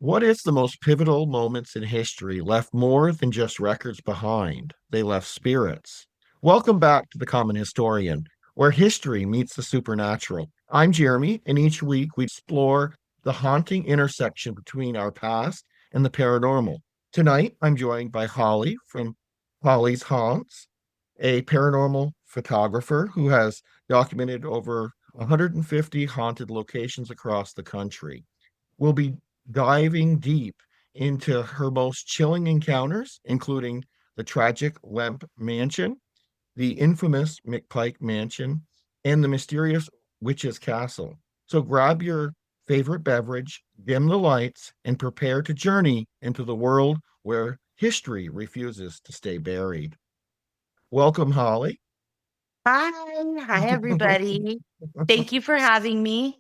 What is the most pivotal moments in history left more than just records behind? They left spirits. Welcome back to The Common Historian, where history meets the supernatural. I'm Jeremy, and each week we explore the haunting intersection between our past and the paranormal. Tonight, I'm joined by Holly from Holly's Haunts, a paranormal photographer who has documented over 150 haunted locations across the country. We'll be diving deep into her most chilling encounters, including the tragic Lemp Mansion, the infamous McPike Mansion, and the mysterious Witch's Castle. So grab your favorite beverage, dim the lights, and prepare to journey into the world where history refuses to stay buried. Welcome, Holly. Hi, hi everybody. Thank you for having me.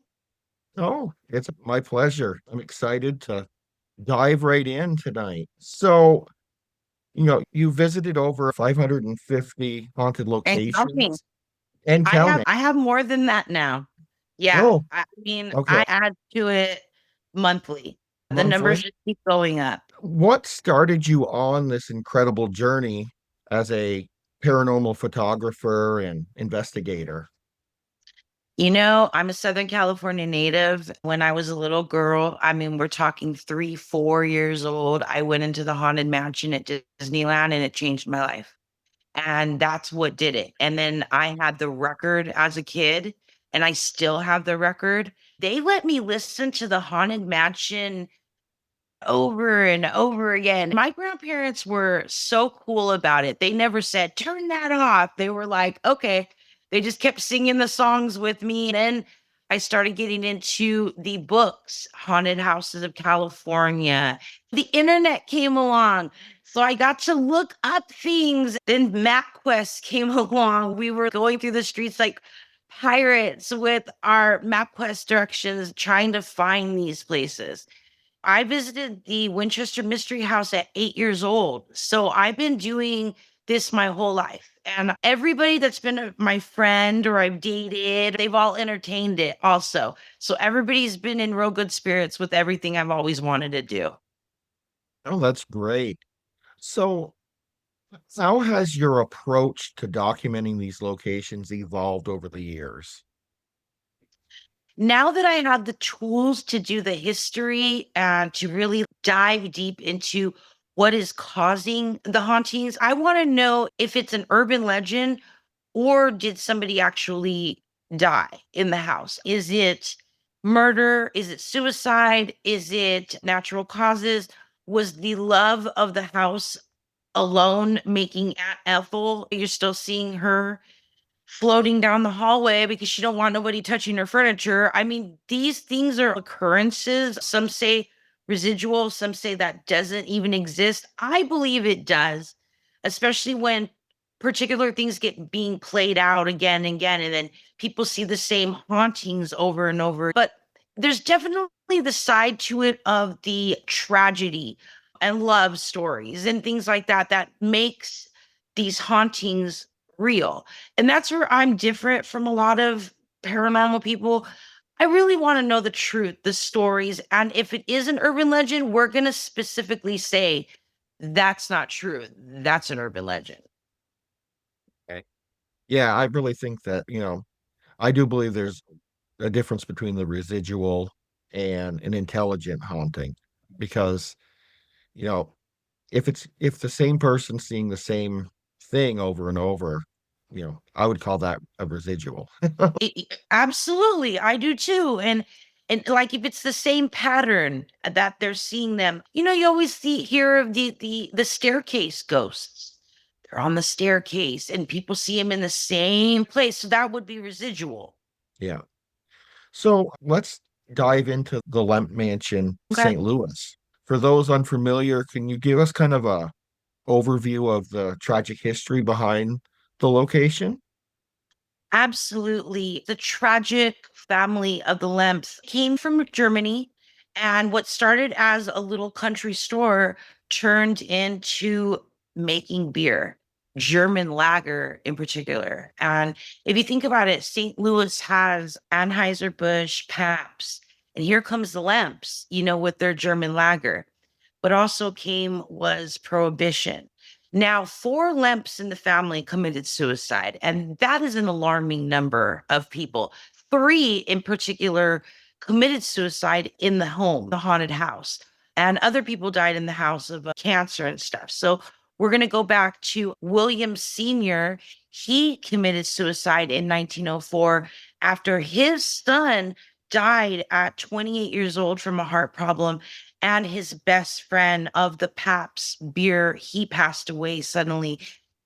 Oh, it's my pleasure. I'm excited to dive right in tonight. So, you visited over 550 haunted And counting. locations and I have counting. I have more than that now. Yeah, Oh, okay. I add to it monthly. The numbers Monthly. just keep going up. What started you on this incredible journey as a paranormal photographer and investigator? I'm a Southern California native. When I was a little girl, we're talking 3, 4 years old, I went into the Haunted Mansion at Disneyland and it changed my life. And that's what did it. And then I had the record as a kid, and I still have the record. They let me listen to the Haunted Mansion over and over again. My grandparents were so cool about it. They never said, turn that off. They were like, okay. They just kept singing the songs with me. And then I started getting into the books, Haunted Houses of California. The internet came along. So I got to look up things. Then MapQuest came along. We were going through the streets like pirates with our MapQuest directions, trying to find these places. I visited the Winchester Mystery House at 8 years old. So I've been doing this my whole life. And everybody that's been my friend or I've dated, they've all entertained it also. So everybody's been in real good spirits with everything I've always wanted to do. Oh, that's great. So, how has your approach to documenting these locations evolved over the years? Now that I have the tools to do the history and to really dive deep into what is causing the hauntings, I want to know if it's an urban legend or did somebody actually die in the house? Is it murder? Is it suicide? Is it natural causes? Was the love of the house alone making Aunt Ethel? You're still seeing her floating down the hallway because she don't want nobody touching her furniture. These things are occurrences. Some say residual, some say that doesn't even exist. I believe it does, especially when particular things get being played out again and again, and then people see the same hauntings over and over. But there's definitely the side to it of the tragedy and love stories and things like that that makes these hauntings real. And that's where I'm different from a lot of paranormal people. I really want to know the truth, the stories. And if it is an urban legend, we're going to specifically say that's not true. That's an urban legend. Okay. Yeah, I really think that, I do believe there's a difference between the residual and an intelligent haunting because, you know, if the same person's seeing the same thing over and over, I would call that a residual. Absolutely. I do too. And like if it's the same pattern that they're seeing them, you always hear of the staircase ghosts. They're on the staircase and people see them in the same place. So that would be residual. Yeah. So let's dive into the Lemp Mansion, Okay. St. Louis. For those unfamiliar, can you give us kind of a overview of the tragic history behind the location? Absolutely. The tragic family of the Lemps came from Germany, and what started as a little country store turned into making beer, German lager in particular. And if you think about it, St. Louis has Anheuser-Busch, Pabst, And here comes the Lemps, with their German lager. What also came was prohibition. Now, four Lemps in the family committed suicide, and that is an alarming number of people. Three in particular committed suicide in the home, the haunted house, and other people died in the house of cancer and stuff. So we're going to go back to William Sr. He committed suicide in 1904 after his son died at 28 years old from a heart problem. And his best friend of the Pabst beer, he passed away suddenly.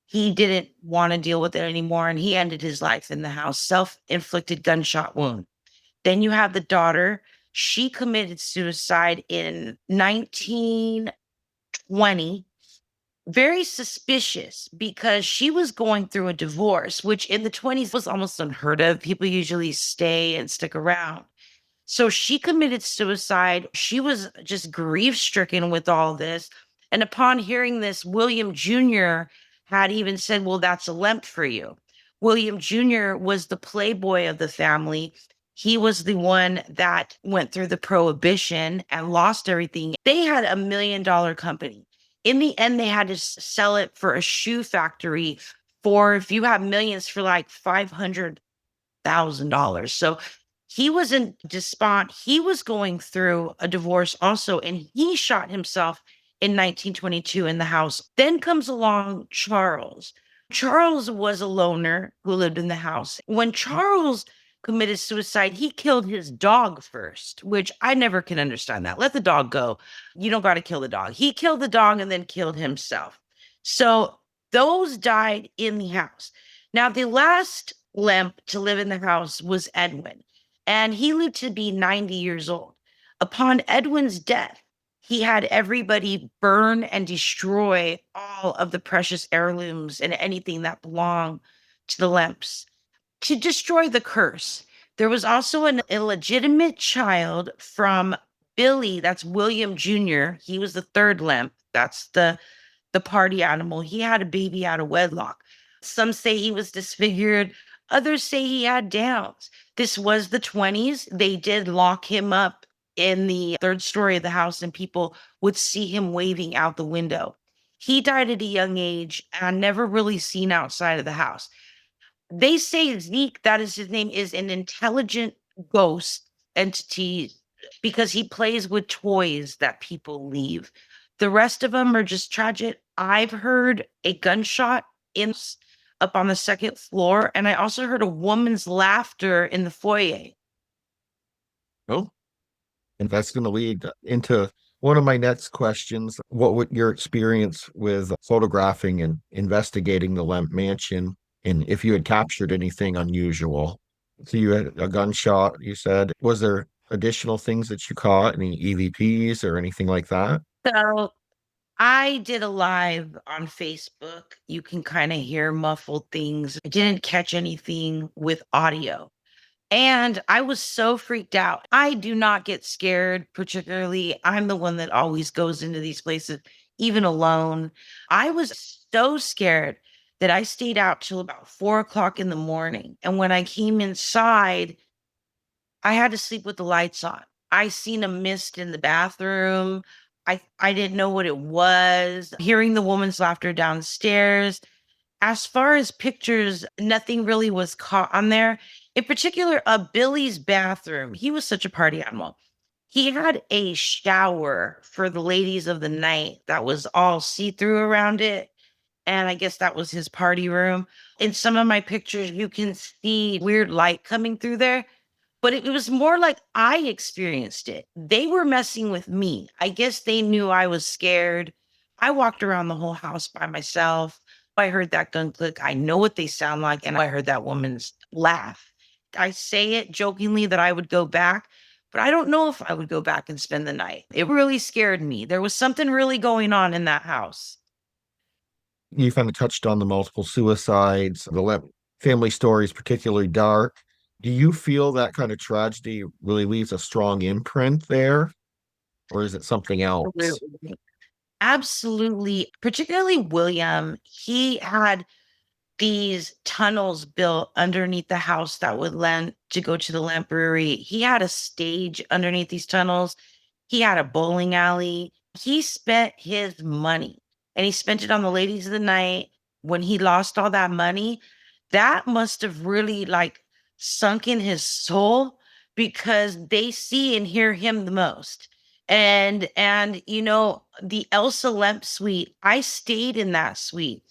He didn't want to deal with it anymore, and he ended his life in the house, self-inflicted gunshot wound. Then you have the daughter. She committed suicide in 1920. Very suspicious because she was going through a divorce, which in the 20s was almost unheard of. People usually stay and stick around. So she committed suicide. She was just grief stricken with all this. And upon hearing this, William Jr. had even said, well, that's a lemp for you. William Jr. was the playboy of the family. He was the one that went through the prohibition and lost everything. They had $1 million company. In the end, they had to sell it for a shoe factory for, if you have millions, for like $500,000. So he was in despond. He was going through a divorce also, and he shot himself in 1922 in the house. Then comes along Charles. Charles was a loner who lived in the house. When Charles committed suicide, he killed his dog first, which I never can understand that. Let the dog go. You don't got to kill the dog. He killed the dog and then killed himself. So those died in the house. Now, the last Lemp to live in the house was Edwin, and he lived to be 90 years old. Upon Edwin's death, he had everybody burn and destroy all of the precious heirlooms and anything that belonged to the Lemps to destroy the curse. There was also an illegitimate child from Billy, that's William Jr. He was the third Lemp. That's the party animal. He had a baby out of wedlock. Some say he was disfigured, others say he had downs. This was the 20s. They did lock him up in the third story of the house, and people would see him waving out the window. He died at a young age and never really seen outside of the house. They say Zeke, that is his name, is an intelligent ghost entity because he plays with toys that people leave. The rest of them are just tragic. I've heard a gunshot in up on the second floor, and I also heard a woman's laughter in the foyer. Oh, and that's going to lead into one of my next questions. What would your experience with photographing and investigating the Lemp Mansion, and if you had captured anything unusual? So you had a gunshot, you said. Was there additional things that you caught, any EVPs or anything like that? So I did a live on Facebook. You can kind of hear muffled things. I didn't catch anything with audio. And I was so freaked out. I do not get scared, particularly. I'm the one that always goes into these places, even alone. I was so scared that I stayed out till about 4 o'clock in the morning. And when I came inside, I had to sleep with the lights on. I seen a mist in the bathroom. I didn't know what it was. Hearing the woman's laughter downstairs. As far as pictures, nothing really was caught on there. In particular, Billy's bathroom. He was such a party animal. He had a shower for the ladies of the night that was all see-through around it. And I guess that was his party room. In some of my pictures, you can see weird light coming through there, but it was more like I experienced it. They were messing with me. I guess they knew I was scared. I walked around the whole house by myself. I heard that gun click. I know what they sound like. And I heard that woman's laugh. I say it jokingly that I would go back, but I don't know if I would go back and spend the night. It really scared me. There was something really going on in that house. You kind of touched on the multiple suicides, the family story is particularly dark. Do you feel that kind of tragedy really leaves a strong imprint there, or is it something else? Absolutely. Particularly William, he had these tunnels built underneath the house that would lend to go to the Lamp Brewery. He had a stage underneath these tunnels. He had a bowling alley. He spent his money and he spent it on the ladies of the night. When he lost all that money, that must have really like sunk in his soul because they see and hear him the most. And the Elsa Lemp suite, I stayed in that suite.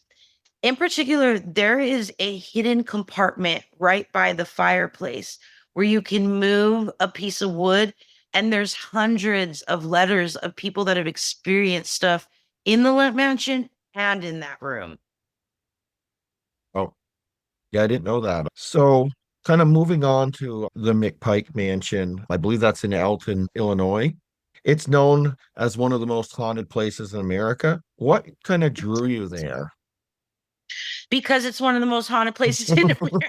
In particular, there is a hidden compartment right by the fireplace where you can move a piece of wood, and there's hundreds of letters of people that have experienced stuff in the Lemp Mansion and in that room. Oh, yeah, I didn't know that. So, kind of moving on to the McPike Mansion, I believe that's in Alton, Illinois. It's known as one of the most haunted places in America. What kind of drew you there? Because it's one of the most haunted places in America.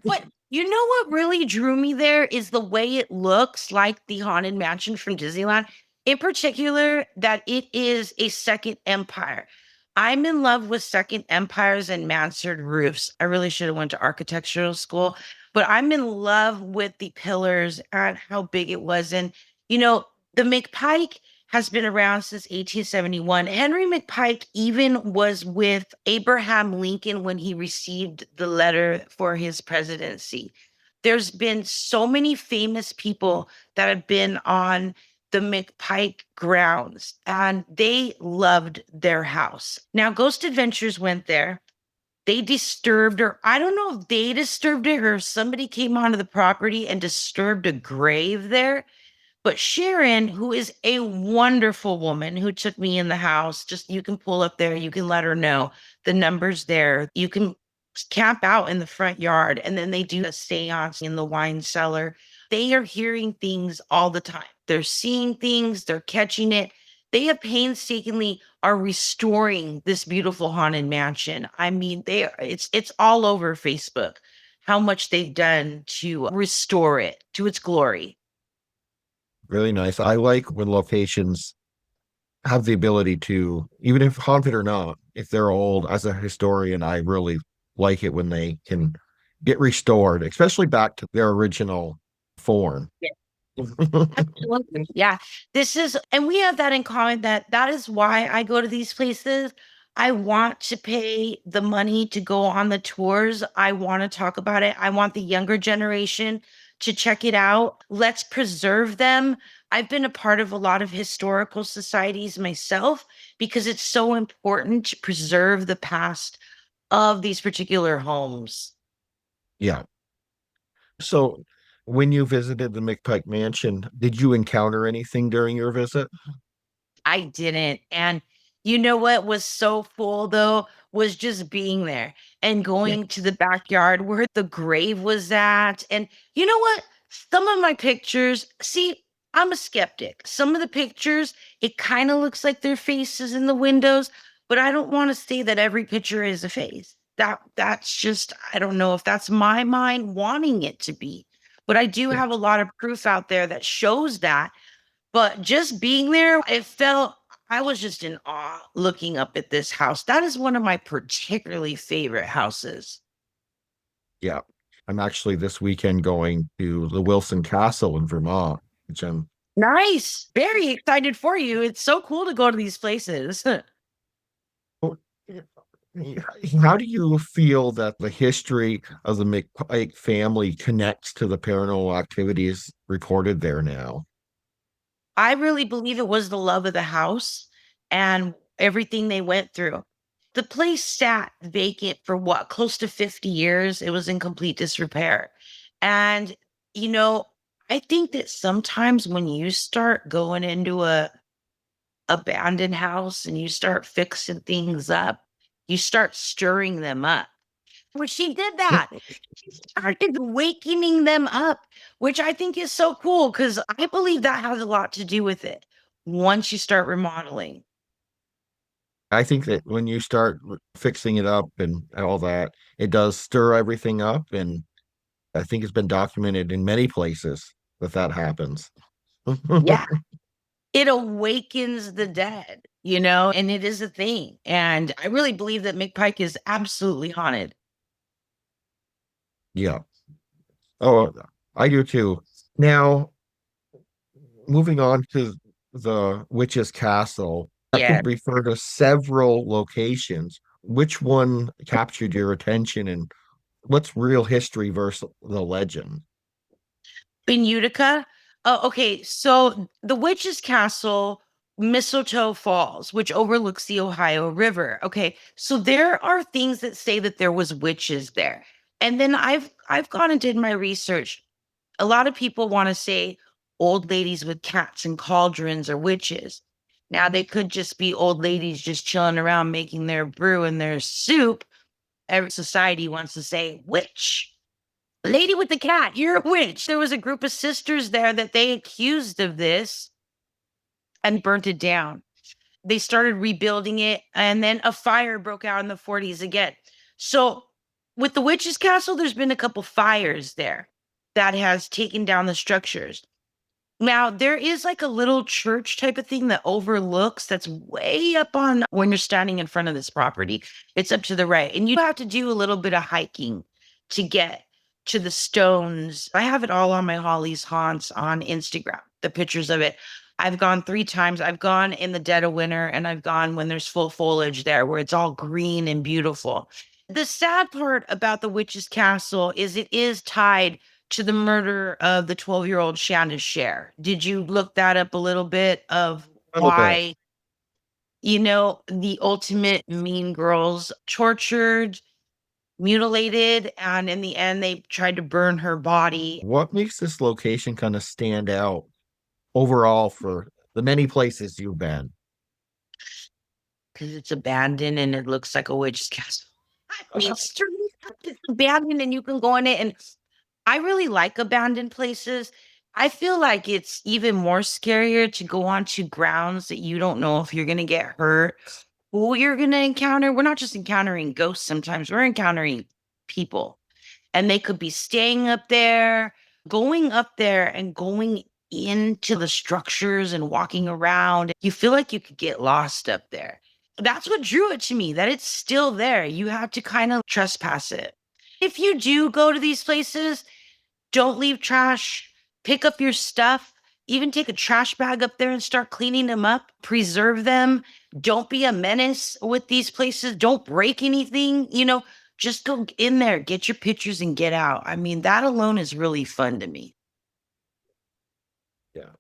But you know what really drew me there is the way it looks like the Haunted Mansion from Disneyland. In particular, that it is a second empire. I'm in love with second empires and mansard roofs. I really should have went to architectural school, but I'm in love with the pillars and how big it was. And you know, the McPike has been around since 1871. Henry McPike even was with Abraham Lincoln when he received the letter for his presidency. There's been so many famous people that have been on the McPike grounds and they loved their house. Now, Ghost Adventures went there. They disturbed her. I don't know if they disturbed it or if somebody came onto the property and disturbed a grave there, but Sharon, who is a wonderful woman who took me in the house, just you can pull up there, you can let her know the number's there. You can camp out in the front yard, and then they do a seance in the wine cellar. They are hearing things all the time. They're seeing things, they're catching it. They have painstakingly are restoring this beautiful haunted mansion. I mean, it's all over Facebook how much they've done to restore it to its glory. Really nice. I like when locations have the ability to, even if haunted or not, if they're old, as a historian, I really like it when they can get restored, especially back to their original form. Absolutely. Yeah. And we have that in common that is why I go to these places. I want to pay the money to go on the tours. I want to talk about it. I want the younger generation to check it out. Let's preserve them. I've been a part of a lot of historical societies myself because it's so important to preserve the past of these particular homes. Yeah. So when you visited the McPike Mansion, did you encounter anything during your visit? I didn't. And you know what was so full though was just being there and Yeah. going to the backyard where the grave was at. And you know what? Some of my pictures, see, I'm a skeptic. Some of the pictures, it kind of looks like their faces in the windows, but I don't want to say that every picture is a face. That's just I don't know if that's my mind wanting it to be. But I do Yeah. have a lot of proof out there that shows that, but just being there, it felt I was just in awe looking up at this house. That is one of my particularly favorite houses. Yeah. I'm actually this weekend going to the Wilson Castle in Vermont, which I'm Nice. Very excited for you. It's so cool to go to these places. oh, how do you feel that the history of the McPike family connects to the paranormal activities reported there now? I really believe it was the love of the house and everything they went through. The place sat vacant for what, close to 50 years. It was in complete disrepair. And, you know, I think that sometimes when you start going into a abandoned house and you start fixing things up, you start stirring them up. Well, she did that. She started wakening them up, which I think is so cool because I believe that has a lot to do with it once you start remodeling. I think that when you start fixing it up and all that, it does stir everything up. And I think it's been documented in many places that that happens. Yeah. It awakens the dead, and it is a thing. And I really believe that McPike is absolutely haunted. Yeah. Oh, I do too. Now, moving on to the witch's castle, that Yeah. could refer to several locations. Which one captured your attention and what's real history versus the legend? In Utica? Oh, okay. So the Witch's Castle, Mistletoe Falls, which overlooks the Ohio River. Okay. So there are things that say that there was witches there. And then I've gone and did my research. A lot of people want to say old ladies with cats and cauldrons are witches. Now they could just be old ladies just chilling around making their brew and their soup. Every society wants to say witch. Lady with the cat, you're a witch. There was a group of sisters there that they accused of this and burnt it down. They started rebuilding it, and then a fire broke out in the 40s again. So, with the witch's castle, there's been a couple fires there that has taken down the structures. Now, there is like a little church type of thing that overlooks that's way up on when you're standing in front of this property. It's up to the right. And you have to do a little bit of hiking to get to the stones. I have it all on my Holly's Haunts on Instagram, the pictures of it. I've gone 3 times. I've gone in the dead of winter and I've gone when there's full foliage there where it's all green and beautiful. The sad part about the witch's castle is it is tied to the murder of the 12-year-old Shanda Share. Did you look that up a little bit of A little bit. why, the ultimate mean girls tortured, mutilated, and in the end they tried to burn her body What makes this location kind of stand out overall for the many places you've been? because it's abandoned and it looks like a witch's castle. I mean, straight up, it's abandoned and you can go in it. And I really like abandoned places. I feel like it's even more scarier to go onto grounds that you don't know if you're going to get hurt, who you're going to encounter. We're not just encountering ghosts sometimes, we're encountering people, and they could be staying up there, going up there and going into the structures and walking around. You feel like you could get lost up there. That's what drew it to me, that it's still there. You have to kind of trespass it. If you do go to these places, don't leave trash. Pick up your stuff. Even take a trash bag up there and start cleaning them up. Preserve them. Don't be a menace with these places. Don't break anything. Just go in there, get your pictures, and get out. I mean, that alone is really fun to me. Yeah.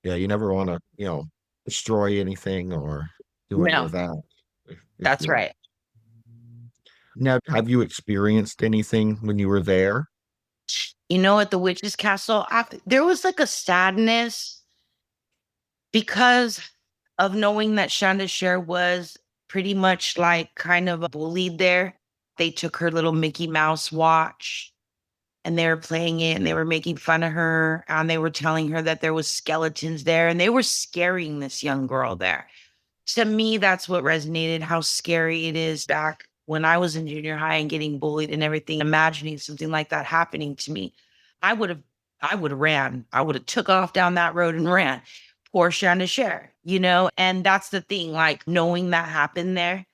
Yeah, you never want to, destroy anything or do any No, of that. If that's you're right. now, have you experienced anything when you were there? At the witch's castle, there was like a sadness because of knowing that Shonda Share was pretty much like kind of bullied there. They took her little Mickey Mouse watch and they were playing it and they were making fun of her and they were telling her that there was skeletons there and they were scaring this young girl there. To me, that's what resonated, how scary it is back when I was in junior high and getting bullied and everything, imagining something like that happening to me. I would have I would have ran. I would have took off down that road and ran. Poor Shanda Share, and that's the thing, like knowing that happened there.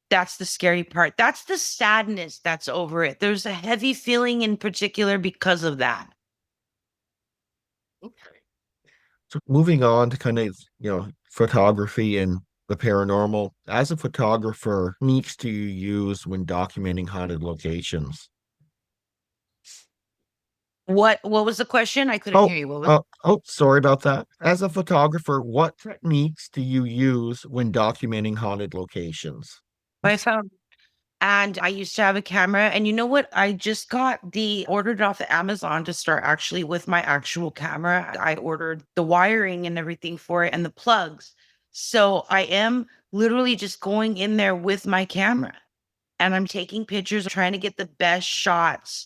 That's the scary part. That's the sadness that's over it. There's a heavy feeling in particular because of that. Okay. So moving on to kind of, photography and the paranormal. As a photographer, techniques do you use when documenting haunted locations? What was the question? I couldn't Oh, hear you. What was sorry about that. As a photographer, what techniques do you use when documenting haunted locations? I found? And I used to have a camera. And you know what? I just ordered it off of Amazon to start actually with my actual camera. I ordered the wiring and everything for it and the plugs. So I am literally just going in there with my camera and I'm taking pictures, trying to get the best shots,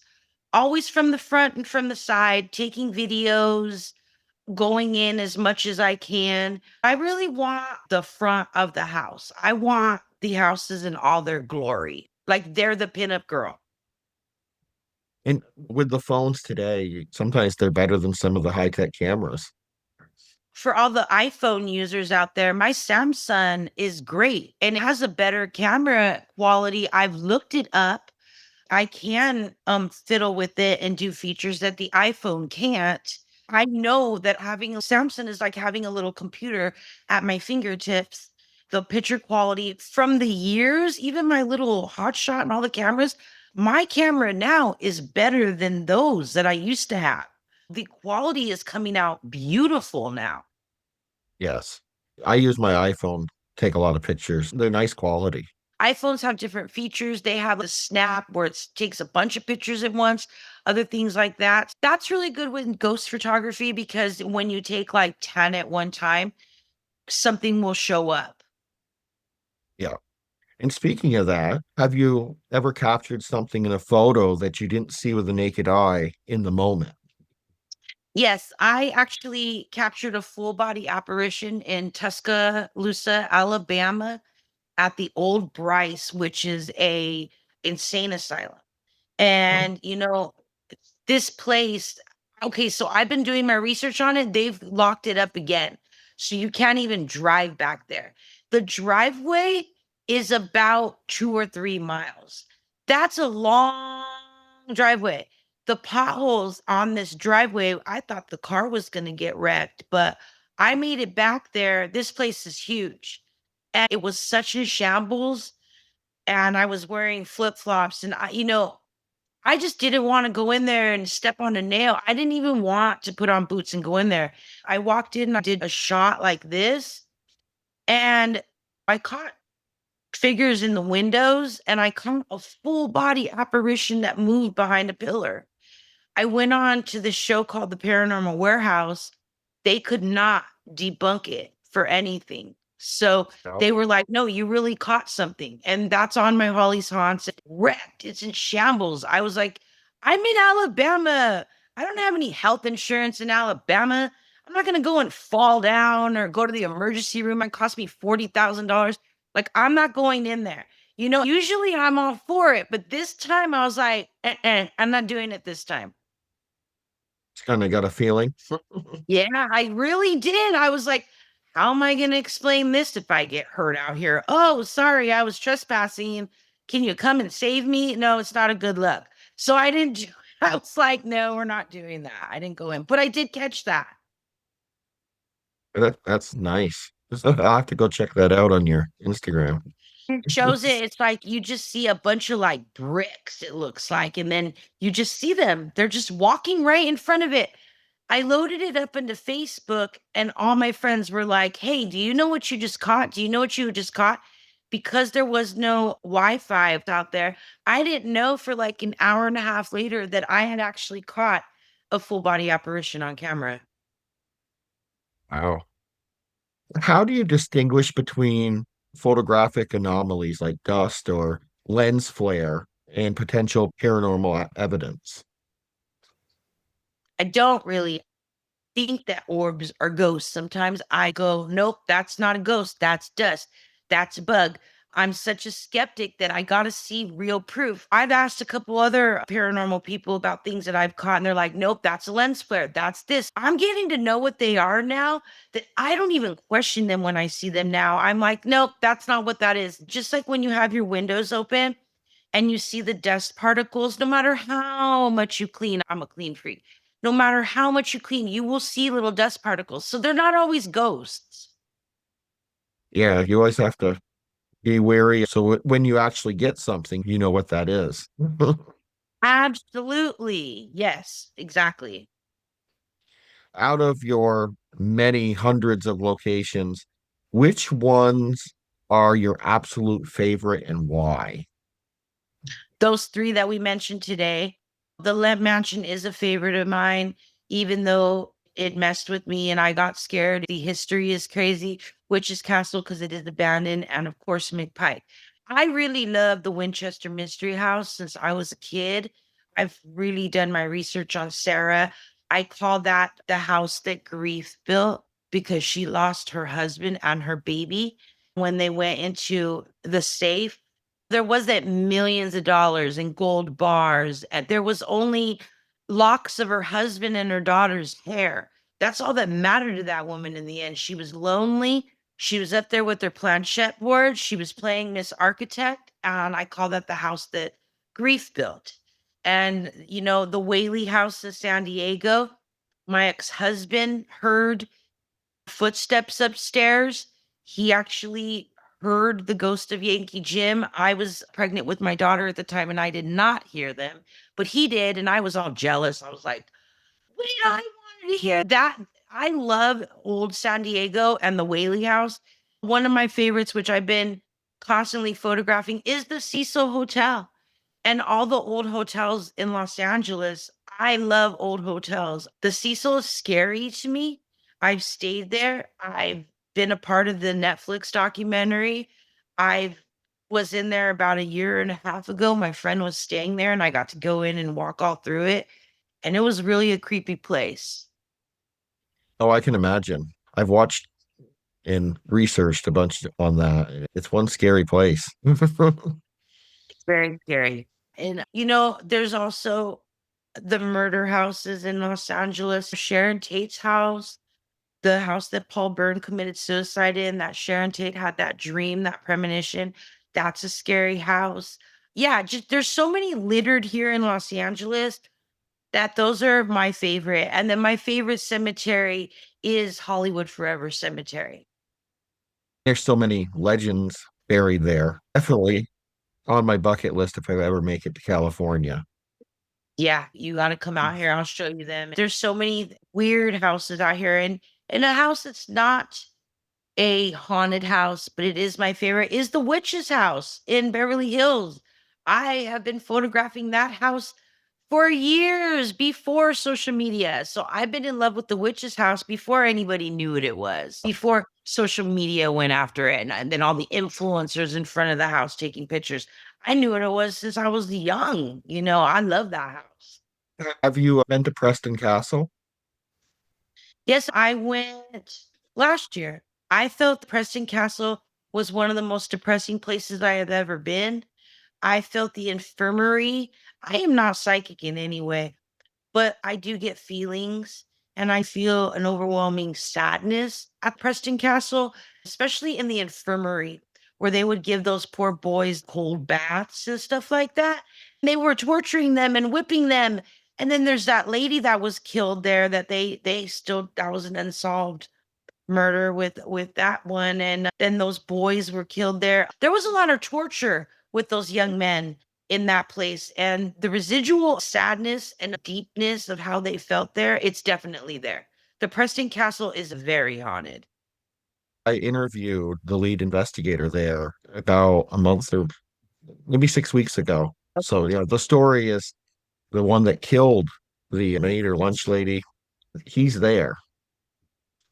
always from the front and from the side, taking videos, going in as much as I can. I really want the front of the house. I want the houses in all their glory. Like they're the pinup girl. And with the phones today, sometimes they're better than some of the high-tech cameras. For all the iPhone users out there, my Samsung is great and it has a better camera quality. I've looked it up. I can fiddle with it and do features that the iPhone can't. I know that having a Samsung is like having a little computer at my fingertips. The picture quality from the years, even my little hotshot and all the cameras, my camera now is better than those that I used to have. The quality is coming out beautiful now. Yes. I use my iPhone, take a lot of pictures. They're nice quality. iPhones have different features. They have a snap where it takes a bunch of pictures at once, other things like that. That's really good with ghost photography because when you take like 10 at one time, something will show up. Yeah. And speaking of that, have you ever captured something in a photo that you didn't see with the naked eye in the moment? Yes, I actually captured a full body apparition in Tuscaloosa, Alabama at the Old Bryce, which is a insane asylum. Oh, And, this place, okay, so I've been doing my research on it. They've locked it up again. So you can't even drive back there. The driveway is about 2 or 3 miles. That's a long driveway. The potholes on this driveway, I thought the car was going to get wrecked, but I made it back there. This place is huge. And it was such a shambles. And I was wearing flip flops. And I just didn't wanna go in there and step on a nail. I didn't even want to put on boots and go in there. I walked in, I did a shot like this, and I caught figures in the windows, and I caught a full body apparition that moved behind a pillar. I went on to this show called The Paranormal Warehouse. They could not debunk it for anything. So no. they were like, no, you really caught something. And that's on my Holly's Haunts. It's wrecked. It's in shambles. I was like, I'm in Alabama. I don't have any health insurance in Alabama. I'm not going to go and fall down or go to the emergency room. It cost me $40,000. Like, I'm not going in there. Usually I'm all for it, but this time I was like, I'm not doing it this time. It's kind of got a feeling. Yeah, I really did. I was like, how am I going to explain this if I get hurt out here? Oh, sorry, I was trespassing. Can you come and save me? No, it's not a good look. So I didn't do, I was like, no, we're not doing that. I didn't go in, but I did catch that. That's nice. I'll have to go check that out on your Instagram. It shows it. It's like you just see a bunch of like bricks, it looks like, and then you just see them. They're just walking right in front of it. I loaded it up into Facebook, and all my friends were like, hey, do you know what you just caught? Do you know what you just caught? Because there was no Wi Fi out there, I didn't know for like an hour and a half later that I had actually caught a full body apparition on camera. Wow. How do you distinguish between photographic anomalies like dust or lens flare and potential paranormal evidence? I don't really think that orbs are ghosts. Sometimes I go, nope, that's not a ghost. That's dust. That's a bug. I'm such a skeptic that I got to see real proof. I've asked a couple other paranormal people about things that I've caught, and they're like, nope, that's a lens flare. That's this. I'm getting to know what they are now that I don't even question them when I see them now. I'm like, nope, that's not what that is. Just like when you have your windows open and you see the dust particles, no matter how much you clean, I'm a clean freak. No matter how much you clean, you will see little dust particles. So they're not always ghosts. Yeah, you always have to be wary. So when you actually get something, you know what that is. Absolutely. Yes, exactly. Out of your many hundreds of locations, which ones are your absolute favorite and why? Those 3 that we mentioned today, the Lemp Mansion is a favorite of mine, even though it messed with me and I got scared. The history is crazy. Witch's Castle, because it is abandoned, and of course, McPike. I really love the Winchester Mystery House since I was a kid. I've really done my research on Sarah. I call that the house that grief built because she lost her husband and her baby when they went into the safe. There wasn't millions of dollars in gold bars, and there was only locks of her husband and her daughter's hair. That's all that mattered to that woman in the end. She was lonely. She was up there with her planchette board. She was playing Miss Architect, and I call that the house that grief built. And, the Whaley House in San Diego, my ex-husband heard footsteps upstairs. He actually heard the ghost of Yankee Jim. I was pregnant with my daughter at the time, and I did not hear them, but he did, and I was all jealous. I was like, wait, I wanted to hear that. I love old San Diego and the Whaley House. One of my favorites, which I've been constantly photographing, is the Cecil Hotel and all the old hotels in Los Angeles. I love old hotels. The Cecil is scary to me. I've stayed there. I've been a part of the Netflix documentary. I was in there about a year and a half ago. My friend was staying there and I got to go in and walk all through it. And it was really a creepy place. Oh, I can imagine. I've watched and researched a bunch on that. It's one scary place. It's very scary. And, there's also the murder houses in Los Angeles. Sharon Tate's house, the house that Paul Byrne committed suicide in, that Sharon Tate had that dream, that premonition. That's a scary house. Yeah, just there's so many littered here in Los Angeles that those are my favorite. And then my favorite cemetery is Hollywood Forever Cemetery. There's so many legends buried there. Definitely on my bucket list if I ever make it to California. Yeah, you gotta come out here, I'll show you them. There's so many weird houses out here, and a house that's not a haunted house, but it is my favorite, is the witch's house in Beverly Hills. I have been photographing that house for years before social media. So I've been in love with the witch's house before anybody knew what it was, before social media went after it, and then all the influencers in front of the house taking pictures. I knew what it was since I was young. I love that house. Have you been to Preston Castle? Yes, I went last year. I felt Preston Castle was one of the most depressing places I have ever been. I felt the infirmary. I am not psychic in any way, but I do get feelings and I feel an overwhelming sadness at Preston Castle, especially in the infirmary where they would give those poor boys cold baths and stuff like that. They were torturing them and whipping them. And then there's that lady that was killed there that they still that was an unsolved murder with that one, and then those boys were killed there. There was a lot of torture with those young men in that place, and the residual sadness and deepness of how they felt there, it's definitely there. The Preston Castle is very haunted. I interviewed the lead investigator there about a month or maybe 6 weeks ago. So, yeah, the story is the one that killed the maid or lunch lady. He's there.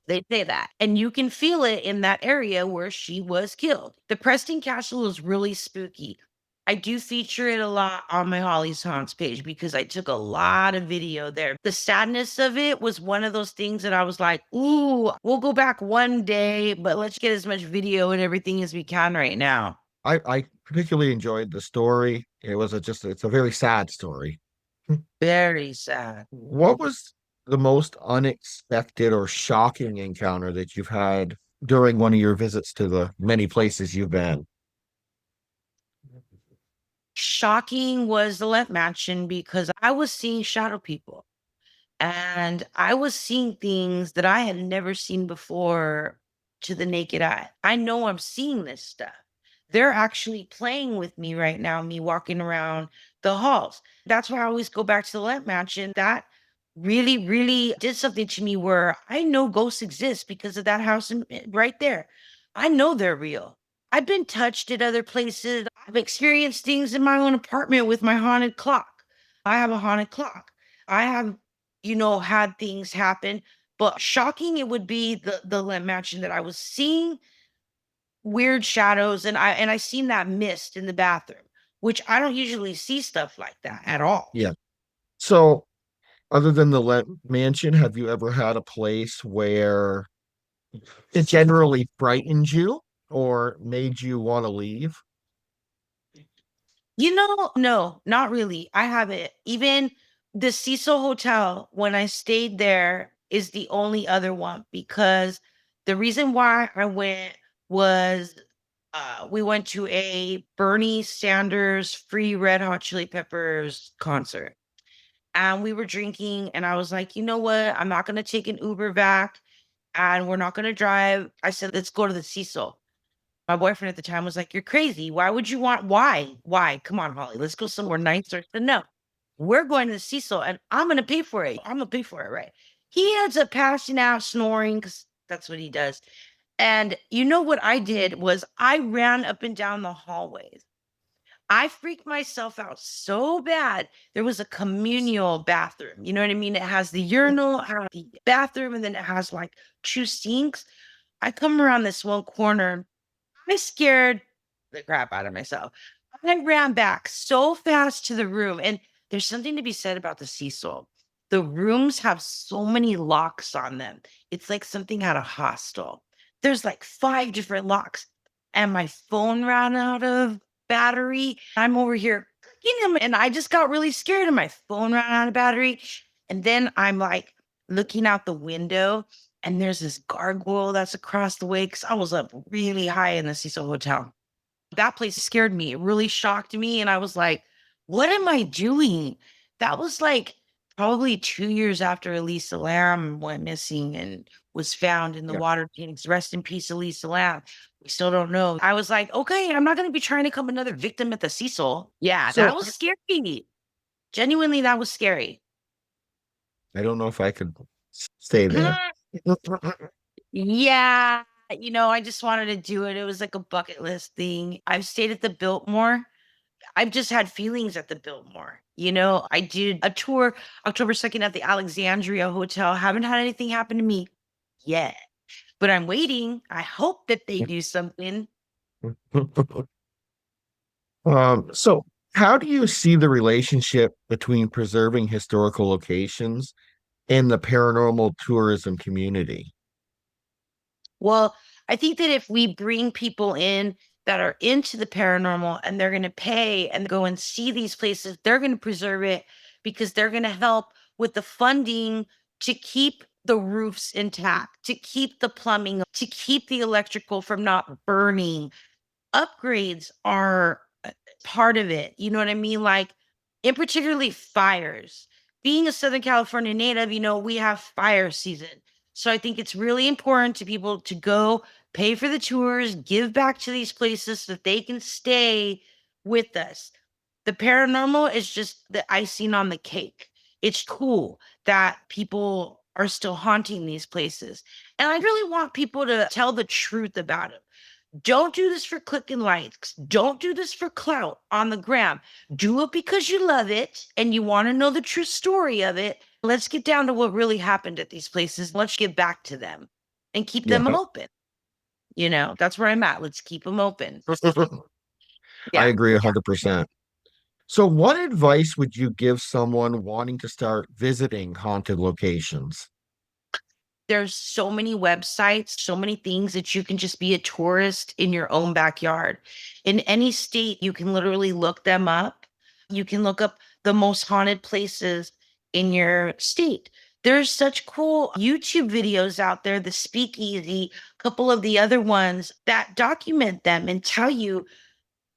They say that. And you can feel it in that area where she was killed. The Preston Castle is really spooky. I do feature it a lot on my Holly's Haunts page because I took a lot of video there. The sadness of it was one of those things that I was like, ooh, we'll go back one day, but let's get as much video and everything as we can right now. I particularly enjoyed the story. It's a very sad story. Very sad. What was the most unexpected or shocking encounter that you've had during one of your visits to the many places you've been? Shocking was the Lemp Mansion because I was seeing shadow people. And I was seeing things that I had never seen before to the naked eye. I know I'm seeing this stuff. They're actually playing with me right now, me walking around the halls. That's why I always go back to the Lamp Mansion. That really, really did something to me where I know ghosts exist because of that house right there. I know they're real. I've been touched at other places. I've experienced things in my own apartment with my haunted clock. I have a haunted clock. I have had things happen, but shocking it would be the Lemp Mansion that I was seeing weird shadows and I seen that mist in the bathroom, which I don't usually see stuff like that at all. Yeah. So, other than the mansion, have you ever had a place where it generally frightened you or made you want to leave? No, not really. I haven't. Even the Cecil Hotel, when I stayed there, is the only other one because the reason why I went was we went to a Bernie Sanders free Red Hot Chili Peppers concert. And we were drinking, and I was like, you know what? I'm not going to take an Uber back and we're not going to drive. I said, let's go to the Cecil. My boyfriend at the time was like, you're crazy. Why would you want, why? Why? Come on, Holly, let's go somewhere nicer. I said, no, we're going to the Cecil and I'm going to pay for it. I'm going to pay for it, right? He ends up passing out, snoring, because that's what he does. And you know what I did was I ran up and down the hallways. I freaked myself out so bad. There was a communal bathroom. You know what I mean? It has the urinal, has the bathroom, and then it has like two sinks. I come around this one corner. I scared the crap out of myself. I ran back so fast to the room. And there's something to be said about the Cecil. The rooms have so many locks on them. It's like something at a hostel. There's like five different locks. And my phone ran out of battery. I'm over here clicking them. And I just got really scared. And my phone ran out of battery. And then I'm like looking out the window and there's this gargoyle that's across the way because I was up really high in the Cecil Hotel. That place scared me. It really shocked me. And I was like, what am I doing? That was like probably 2 years after Elisa Lamb went missing and was found in the Yeah. water tanks. Rest in peace, Elisa Lamb. We still don't know. I was like, okay, I'm not going to be trying to become another victim at the Cecil. Yeah, So that was scary. Genuinely, that was scary. I don't know if I could stay there. Yeah, I just wanted to do it. It was like a bucket list thing. I've stayed at the Biltmore. I've just had feelings at the Biltmore. I did a tour October 2nd at the Alexandria Hotel. Haven't had anything happen to me yet, but I'm waiting. I hope that they do something. So how do you see the relationship between preserving historical locations and the paranormal tourism community? Well, I think that if we bring people in that are into the paranormal and they're going to pay and go and see these places, they're going to preserve it because they're going to help with the funding to keep the roofs intact, to keep the plumbing, to keep the electrical from not burning. Upgrades are part of it. You know what I mean? Like, in particularly fires. Being a Southern California native, we have fire season. So I think it's really important to people to go pay for the tours, give back to these places so that they can stay with us. The paranormal is just the icing on the cake. It's cool that people are still haunting these places. And I really want people to tell the truth about it. Don't do this for click and likes. Don't do this for clout on the gram. Do it because you love it and you want to know the true story of it. Let's get down to what really happened at these places. Let's get back to them and keep Yeah. them open. That's where I'm at. Let's keep them open. I Yeah. agree 100%. So what advice would you give someone wanting to start visiting haunted locations? There's so many websites, so many things that you can just be a tourist in your own backyard. In any state, you can literally look them up. You can look up the most haunted places in your state. There's such cool YouTube videos out there, the Speakeasy, a couple of the other ones that document them and tell you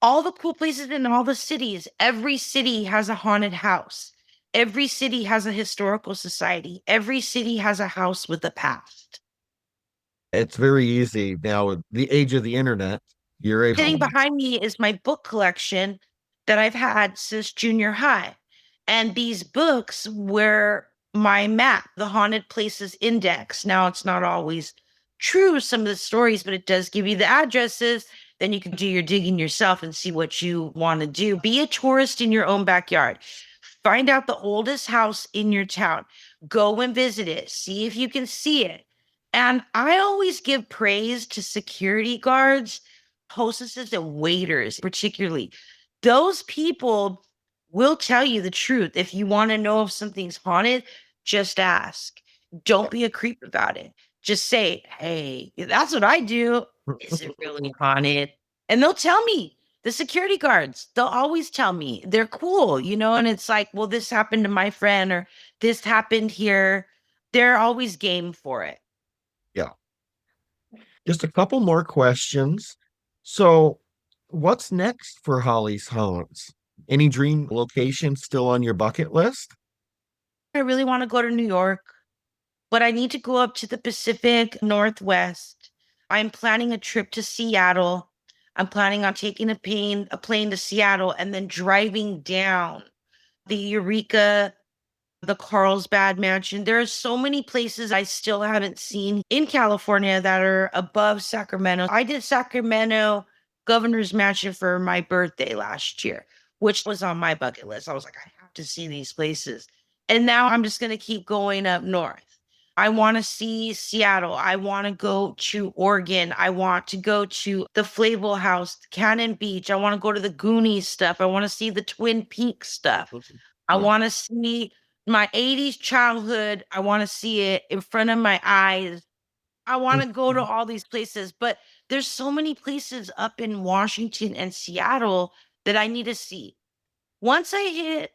all the cool places in all the cities. Every city has a haunted house. Every city has a historical society. Every city has a house with a past. It's very easy now with the age of the internet. You're Sitting able. behind me is my book collection that I've had since junior high. And these books were my map, the Haunted Places Index. Now, it's not always true, some of the stories, but it does give you the addresses. Then you can do your digging yourself and see what you want to do. Be a tourist in your own backyard. Find out the oldest house in your town. Go and visit it. See if you can see it. And I always give praise to security guards, hostesses, and waiters, particularly. Those people will tell you the truth. If you want to know if something's haunted, just ask. Don't be a creep about it. Just say, hey, that's what I do. Is it really haunted? And they'll tell me. The security guards, they'll always tell me. They're cool, and it's like, well, this happened to my friend or this happened here. They're always game for it. Yeah. Just a couple more questions. So, what's next for Holly's Haunts? Any dream location still on your bucket list? I really want to go to New York, but I need to go up to the Pacific Northwest. I'm planning a trip to Seattle. I'm planning on taking a plane to Seattle and then driving down the Eureka, the Carlsbad Mansion. There are so many places I still haven't seen in California that are above Sacramento. I did Sacramento Governor's Mansion for my birthday last year, which was on my bucket list. I was like, I have to see these places. And now I'm just going to keep going up north. I want to see Seattle. I want to go to Oregon. I want to go to the Flavel House, Cannon Beach. I want to go to the Goonies stuff. I want to see the Twin Peaks stuff. I Yeah. want to see my 80s childhood. I want to see it in front of my eyes. I want to go to all these places, but there's so many places up in Washington and Seattle that I need to see. Once I hit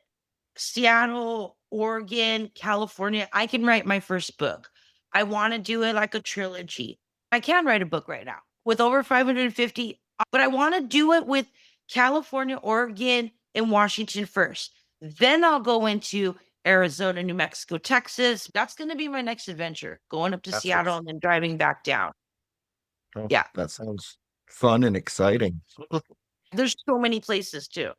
Seattle, Oregon, California, I can write my first book. I want to do it like a trilogy. I can write a book right now with over 550, but I want to do it with California, Oregon, and Washington first. Then I'll go into Arizona, New Mexico, Texas. That's going to be my next adventure, going up to That's Seattle and then driving back down. oh, Yeah, that sounds fun and exciting. there's so many places too.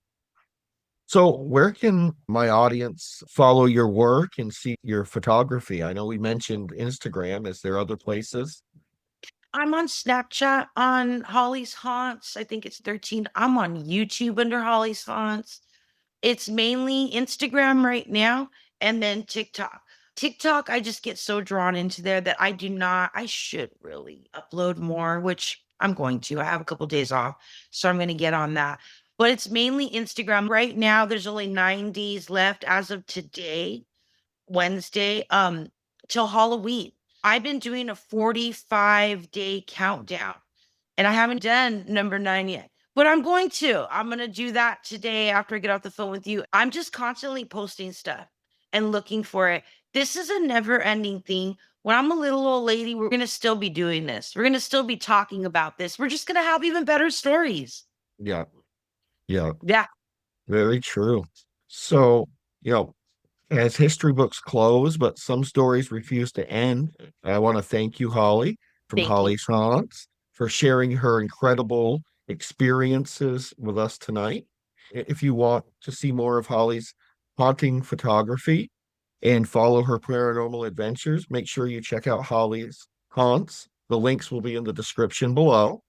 So, where can my audience follow your work and see your photography? I know we mentioned Instagram. Is there other places? I'm on Snapchat on Holly's Haunts. I think it's 13. I'm on YouTube under Holly's Haunts. It's mainly Instagram right now and then TikTok. TikTok, I just get so drawn into there that I should really upload more, which I'm going to. I have a couple days off, so I'm going to get on that. But it's mainly Instagram. Right now, there's only 9 days left as of today, Wednesday, till Halloween. I've been doing a 45-day countdown and I haven't done number 9 yet. But I'm going to. I'm going to do that today after I get off the phone with you. I'm just constantly posting stuff and looking for it. This is a never-ending thing. When I'm a little old lady, we're going to still be doing this. We're going to still be talking about this. We're just going to have even better stories. Yeah, yeah, Yeah. very true. So, you know, as history books close, but some stories refuse to end, I want to thank you, Holly, from Thank you. Holly's Haunts, for sharing her incredible experiences with us tonight. If you want to see more of Holly's haunting photography and follow her paranormal adventures, make sure you check out Holly's Haunts. The links will be in the description below.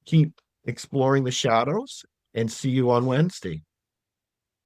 Keep exploring the shadows and see you on Wednesday.